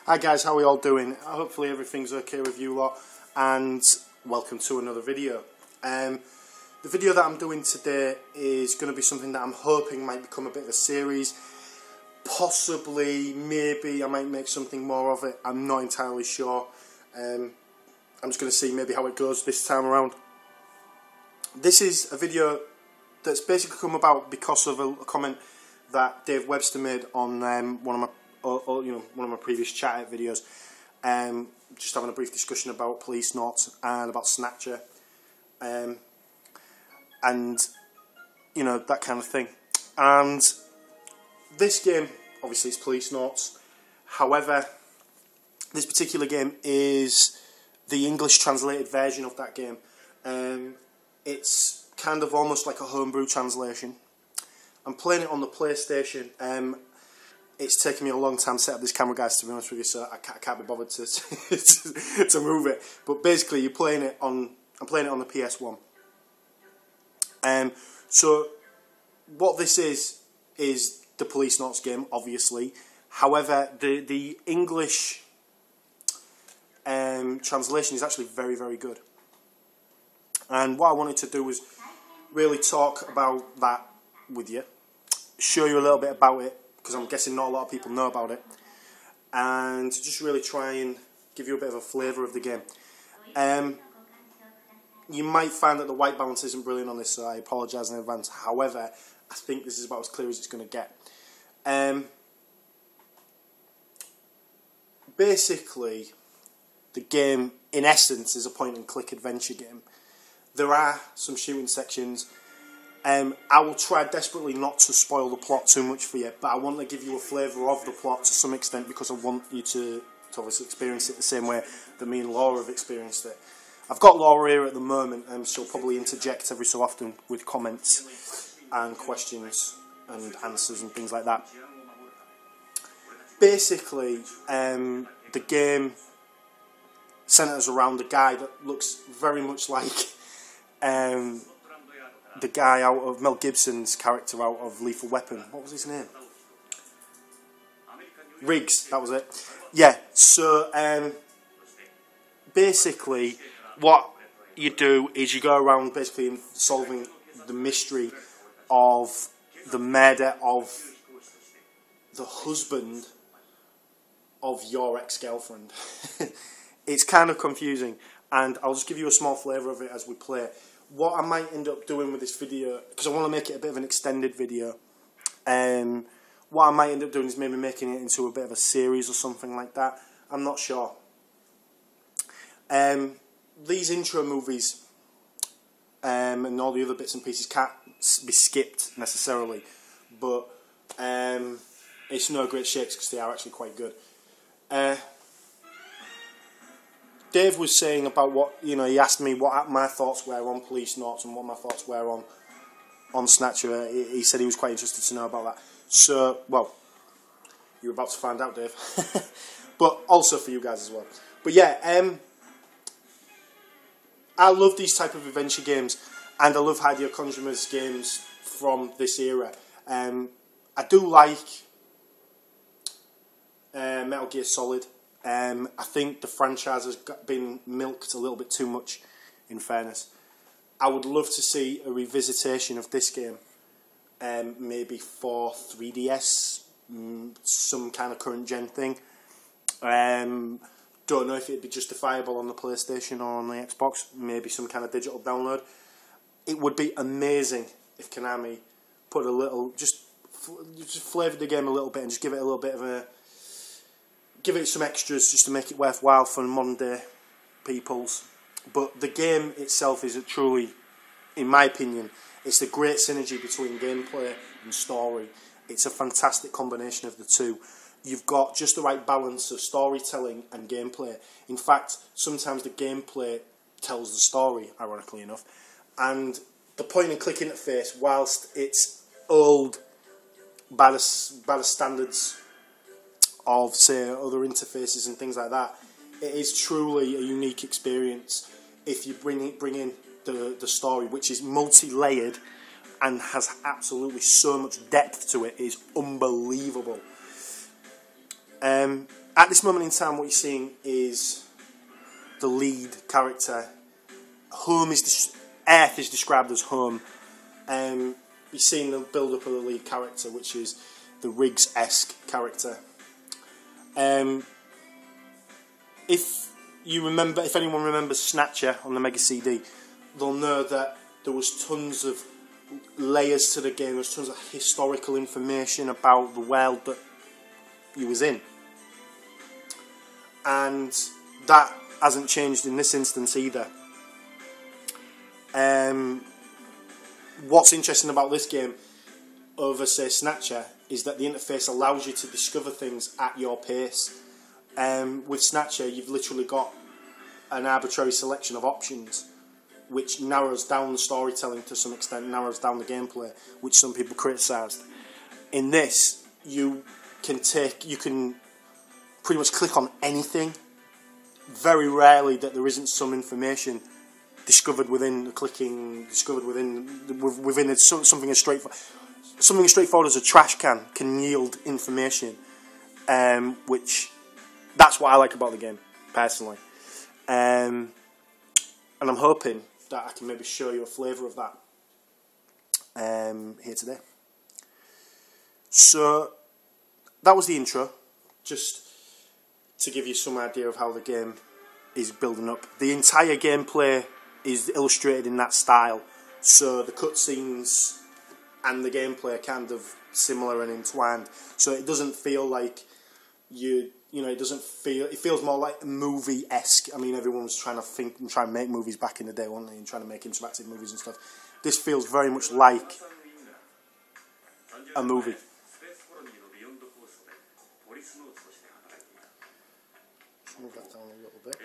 Hi guys, how are we all doing? Hopefully everything's okay with you lot, and welcome to another video. The video that I'm doing today is going to be something that I'm hoping might become a bit of a series. Possibly, maybe I might make something more of it. I'm not entirely sure. I'm just going to see maybe how it goes this time around. This is a video that's basically come about because of a comment that Dave Webster made on one of my previous chat videos. Just having a brief discussion about Policenauts and about Snatcher, and that kind of thing. And this game, obviously, it's Policenauts. However, this particular game is the English translated version of that game. It's kind of almost like a homebrew translation. I'm playing it on the PlayStation. It's taken me a long time to set up this camera, guys, to be honest with you, so I can't be bothered to to move it. But basically, I'm playing it on the PS1. So what this is the Policenauts game, obviously. However, the English translation is actually very, very good. And what I wanted to do was really talk about that with you, show you a little bit about it, because I'm guessing not a lot of people know about it, and just really try and give you a bit of a flavour of the game. You might find that the white balance isn't brilliant on this, so I apologise in advance. However, I think this is about as clear as it's going to get. Basically, the game, in essence, is a point-and-click adventure game. There are some shooting sections. I will try desperately not to spoil the plot too much for you, but I want to give you a flavour of the plot to some extent, because I want you to obviously experience it the same way that me and Laura have experienced it. I've got Laura here at the moment, and she'll probably interject every so often with comments and questions and answers and things like that. Basically, the game centres around a guy that looks very much like the guy out of Mel Gibson's character out of Lethal Weapon. What was his name? Riggs, that was it. Yeah, so basically what you do is you go around basically solving the mystery of the murder of the husband of your ex-girlfriend. It's kind of confusing, and I'll just give you a small flavour of it as we play. What I might end up doing with this video, because I want to make it a bit of an extended video, what I might end up doing is maybe making it into a bit of a series or something like that. I'm not sure. These intro movies and all the other bits and pieces can't be skipped necessarily, but it's no great shakes because they are actually quite good. Dave was saying about what, he asked me what my thoughts were on Policenauts and what my thoughts were on Snatcher. He said he was quite interested to know about that. So, well, you're about to find out, Dave. But also for you guys as well. But yeah, I love these type of adventure games, and I love Hideo Kojima's games from this era. I do like Metal Gear Solid. I think the franchise has been milked a little bit too much, in fairness. I would love to see a revisitation of this game, maybe for 3DS, some kind of current gen thing. Don't know if it'd be justifiable on the PlayStation or on the Xbox, maybe some kind of digital download. It would be amazing if Konami put a little, just flavoured the game a little bit and just give it a little bit of give it some extras just to make it worthwhile for modern day peoples. But the game itself is truly, in my opinion, it's a great synergy between gameplay and story. It's a fantastic combination of the two. You've got just the right balance of storytelling and gameplay. In fact, sometimes the gameplay tells the story, ironically enough. And the point and click interface, whilst it's old by the standards of, say, other interfaces and things like that, it is truly a unique experience if you bring in the story, which is multi-layered and has absolutely so much depth to it. It is unbelievable. At this moment in time, what you're seeing is the lead character. Earth is described as home. You're seeing the build-up of the lead character, which is the Riggs-esque character. If anyone remembers Snatcher on the Mega CD, they'll know that there was tons of layers to the game. There was tons of historical information about the world that he was in, and that hasn't changed in this instance either. What's interesting about this game over, say, Snatcher is that the interface allows you to discover things at your pace. With Snatcher, you've literally got an arbitrary selection of options, which narrows down the storytelling to some extent, narrows down the gameplay, which some people criticised. In this, you can pretty much click on anything. Very rarely that there isn't some information discovered within the clicking, within something as straightforward as a trash can yield information, which that's what I like about the game personally, and I'm hoping that I can maybe show you a flavour of that here today. So that was the intro, just to give you some idea of how the game is building up. The entire gameplay is illustrated in that style, so the cutscenes and the gameplay are kind of similar and entwined, so it doesn't feel like it feels more like movie-esque. I mean, everyone was trying to think and try and make movies back in the day, weren't they, and trying to make interactive movies and stuff. This feels very much like a movie. Move that down a little bit.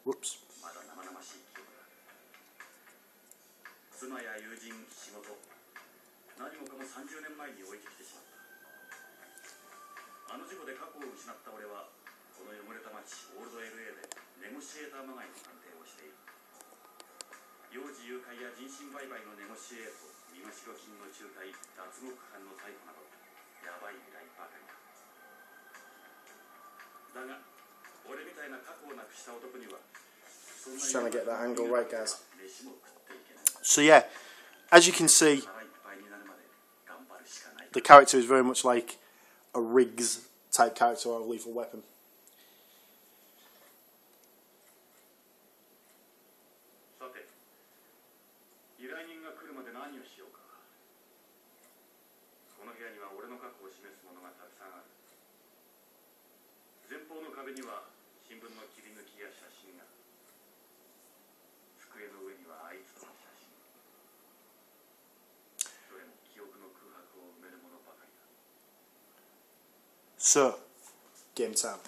Whoops. Just trying to get that angle right, guys. So yeah, as you can see, the character is very much like a Riggs type character out of Lethal Weapon. So, game time.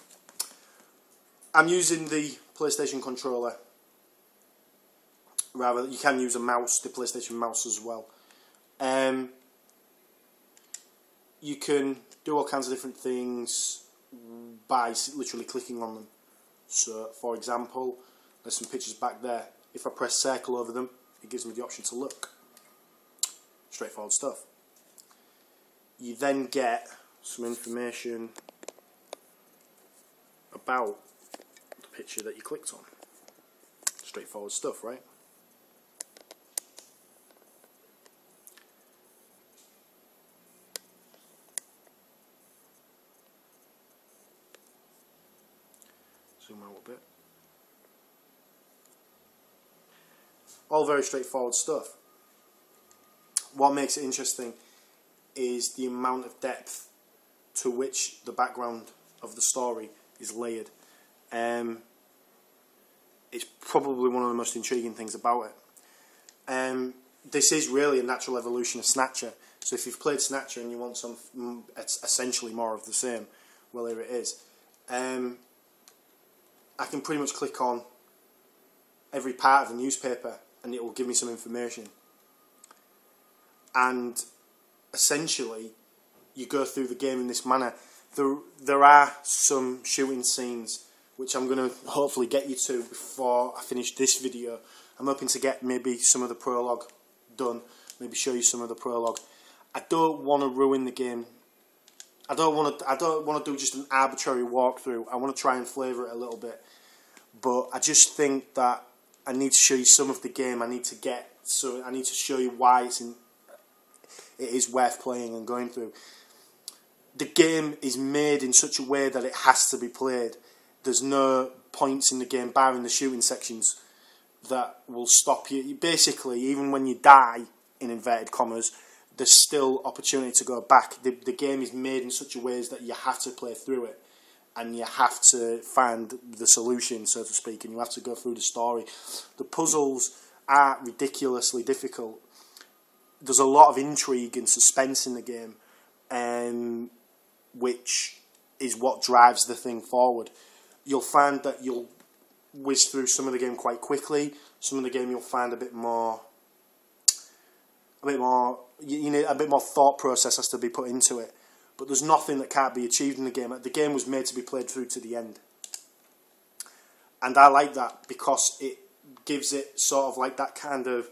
I'm using the PlayStation controller. Rather, you can use a mouse, the PlayStation mouse as well. You can do all kinds of different things by literally clicking on them. So, for example, there's some pictures back there. If I press circle over them, it gives me the option to look. Straightforward stuff. You then get some information about the picture that you clicked on. Straightforward stuff, right? Zoom out a bit. All very straightforward stuff. What makes it interesting is the amount of depth to which the background of the story is layered. It's probably one of the most intriguing things about it. This is really a natural evolution of Snatcher. So if you've played Snatcher and you want some essentially more of the same, well, here it is. I can pretty much click on every part of the newspaper and it will give me some information. And essentially, you go through the game in this manner. There are some shooting scenes which I'm going to hopefully get you to before I finish this video. I'm hoping to get maybe some of the prologue done, maybe show you some of the prologue. I don't want to ruin the game. I don't want to do just an arbitrary walkthrough. I want to try and flavour it a little bit. But I just think that I need to show you some of the game. I need to show you why it is worth playing and going through. The game is made in such a way that it has to be played. There's no points in the game, barring the shooting sections, that will stop you. Basically, even when you die, in inverted commas, there's still opportunity to go back. The game is made in such a way that you have to play through it, and you have to find the solution, so to speak, and you have to go through the story. The puzzles are ridiculously difficult. There's a lot of intrigue and suspense in the game, which is what drives the thing forward. You'll find that you'll whiz through some of the game quite quickly. Some of the game you'll find a bit more you need a bit more thought process has to be put into it. But there's nothing that can't be achieved in the game. The game was made to be played through to the end. And I like that because it gives it sort of like that kind of,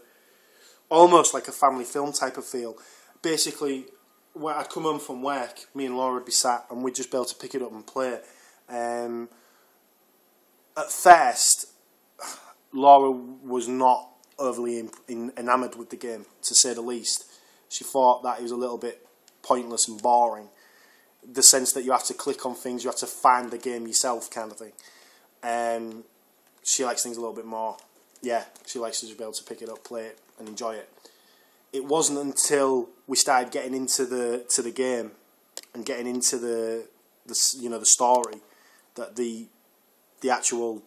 almost like a family film type of feel. Basically, when I'd come home from work, me and Laura would be sat and we'd just be able to pick it up and play it. At first, Laura was not overly enamoured with the game, to say the least. She thought that it was a little bit pointless and boring. The sense that you have to click on things, you have to find the game yourself kind of thing. She likes things a little bit more. Yeah, she likes to just be able to pick it up, play it and enjoy it. It wasn't until we started getting into the game and getting into the story that the actual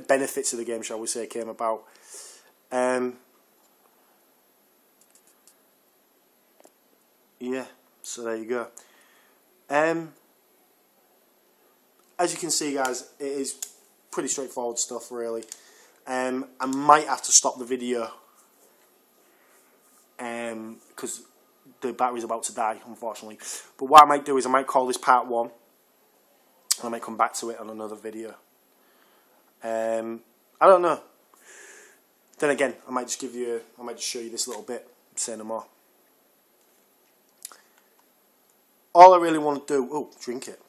benefits of the game, shall we say, came about. Yeah, so there you go. As you can see, guys, it is pretty straightforward stuff, really. I might have to stop the video because the battery's about to die, unfortunately. But what I might do is I might call this part 1, and I might come back to it on another video. I don't know. Then again, I might just show you this little bit, say no more. All I really want to do, drink it.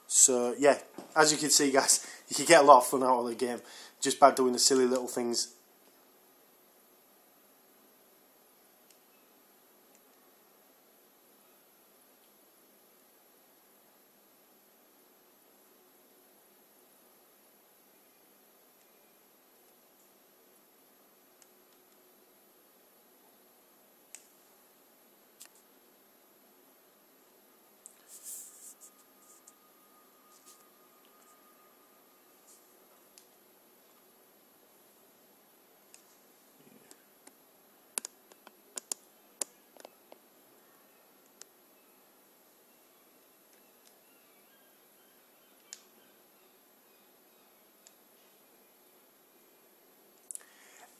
So yeah, as you can see, guys, you can get a lot of fun out of the game just by doing the silly little things.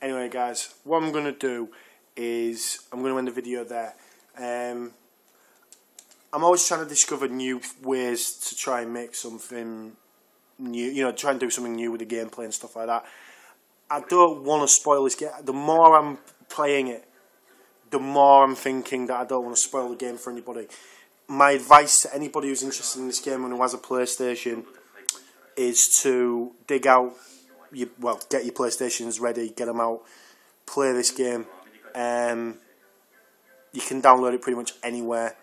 Anyway, guys, what I'm going to do is I'm going to end the video there. I'm always trying to discover new ways to try and make something new, try and do something new with the gameplay and stuff like that. I don't want to spoil this game. The more I'm playing it, the more I'm thinking that I don't want to spoil the game for anybody. My advice to anybody who's interested in this game and who has a PlayStation is to dig out, get your PlayStations ready, get them out, play this game. You can download it pretty much anywhere.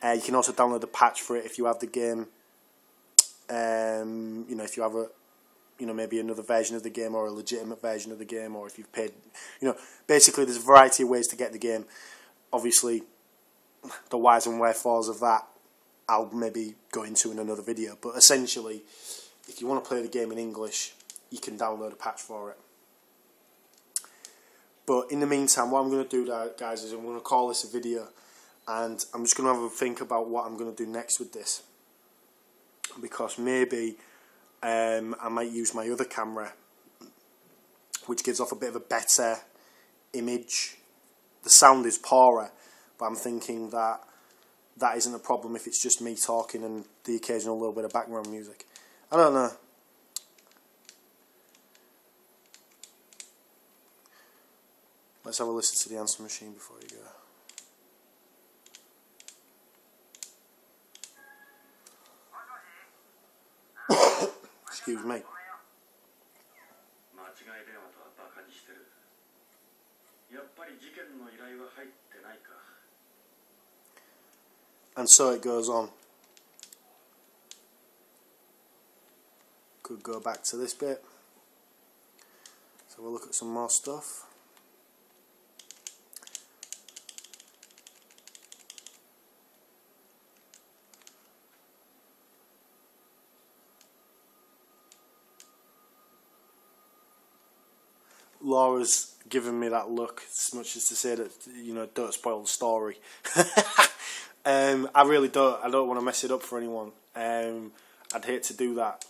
You can also download the patch for it if you have the game. If you have maybe another version of the game or a legitimate version of the game, or if you've paid, basically there's a variety of ways to get the game. Obviously, the whys and wherefores of that I'll maybe go into in another video. But essentially, if you want to play the game in English, you can download a patch for it. But in the meantime, what I'm going to do, guys, is I'm going to call this a video, and I'm just going to have a think about what I'm going to do next with this, because maybe I might use my other camera, which gives off a bit of a better image. The sound is poorer, but I'm thinking that that isn't a problem if it's just me talking and the occasional little bit of background music. I don't know. Let's have a listen to the answer machine before you go. Excuse me. And so it goes on. Could go back to this bit. So we'll look at some more stuff. Laura's given me that look as much as to say that, you know, don't spoil the story. I really don't. I don't want to mess it up for anyone. I'd hate to do that.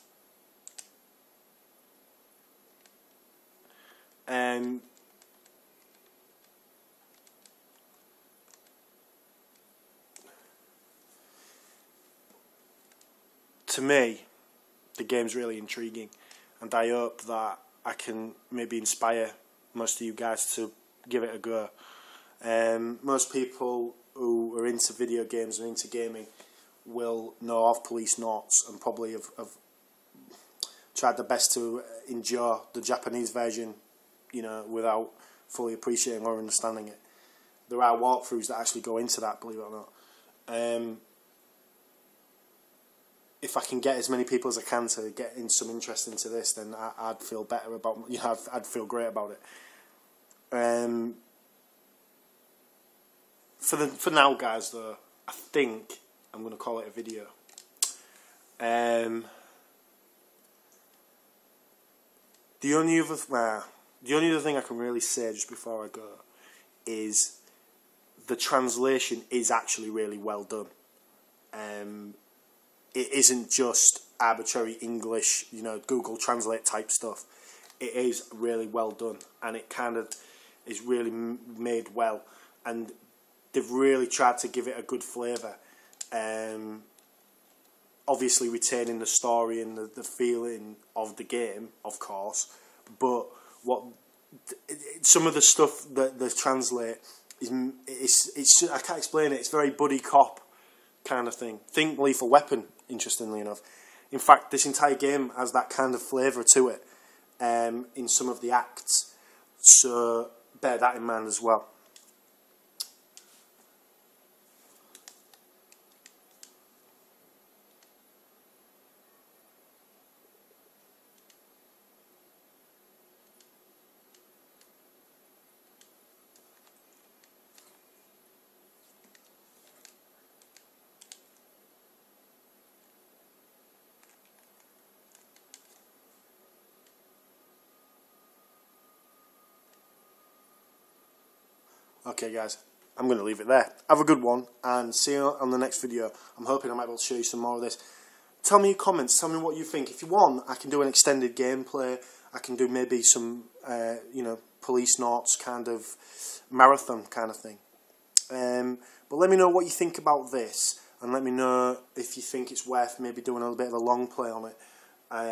To me, the game's really intriguing, and I hope that I can maybe inspire most of you guys to give it a go. Most people who are into video games and into gaming will know of Policenauts and probably have tried their best to endure the Japanese version, you know, without fully appreciating or understanding it. There are walkthroughs that actually go into that, believe it or not. If I can get as many people as I can to get in some interest into this, then I'd feel better about, you know, I'd feel great about it. For now, guys, though, I think I'm going to call it a video. The only other thing I can really say just before I go is the translation is actually really well done. It isn't just arbitrary English, you know, Google Translate type stuff. It is really well done, and it kind of is really made well, and they've really tried to give it a good flavour. Obviously retaining the story and the feeling of the game, of course, but some of the stuff that they translate is I can't explain it. It's very buddy cop kind of thing. Think Lethal Weapon, interestingly enough. In fact, this entire game has that kind of flavour to it in some of the acts, so bear that in mind as well. Okay guys, I'm going to leave it there. Have a good one, and see you on the next video. I'm hoping I might be able to show you some more of this. Tell me your comments, tell me what you think. If you want, I can do an extended gameplay. I can do maybe some, you know, Policenauts kind of marathon kind of thing. But let me know what you think about this, and let me know if you think it's worth maybe doing a little bit of a long play on it.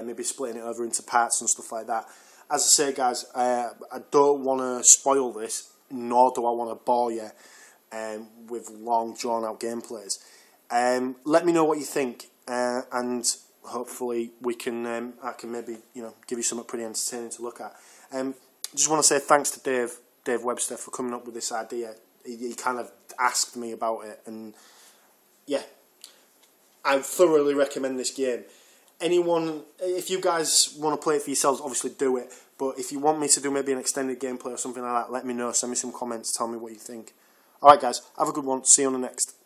Maybe splitting it over into parts and stuff like that. As I say guys, I don't want to spoil this, nor do I want to bore you with long drawn out gameplays. Let me know what you think, and hopefully we can I can maybe, you know, give you something pretty entertaining to look at. Just want to say thanks to Dave Webster for coming up with this idea. He kind of asked me about it, and yeah, I thoroughly recommend this game. Anyone, if you guys want to play it for yourselves, obviously do it. But if you want me to do maybe an extended gameplay or something like that, let me know. Send me some comments. Tell me what you think. Alright guys, have a good one. See you on the next.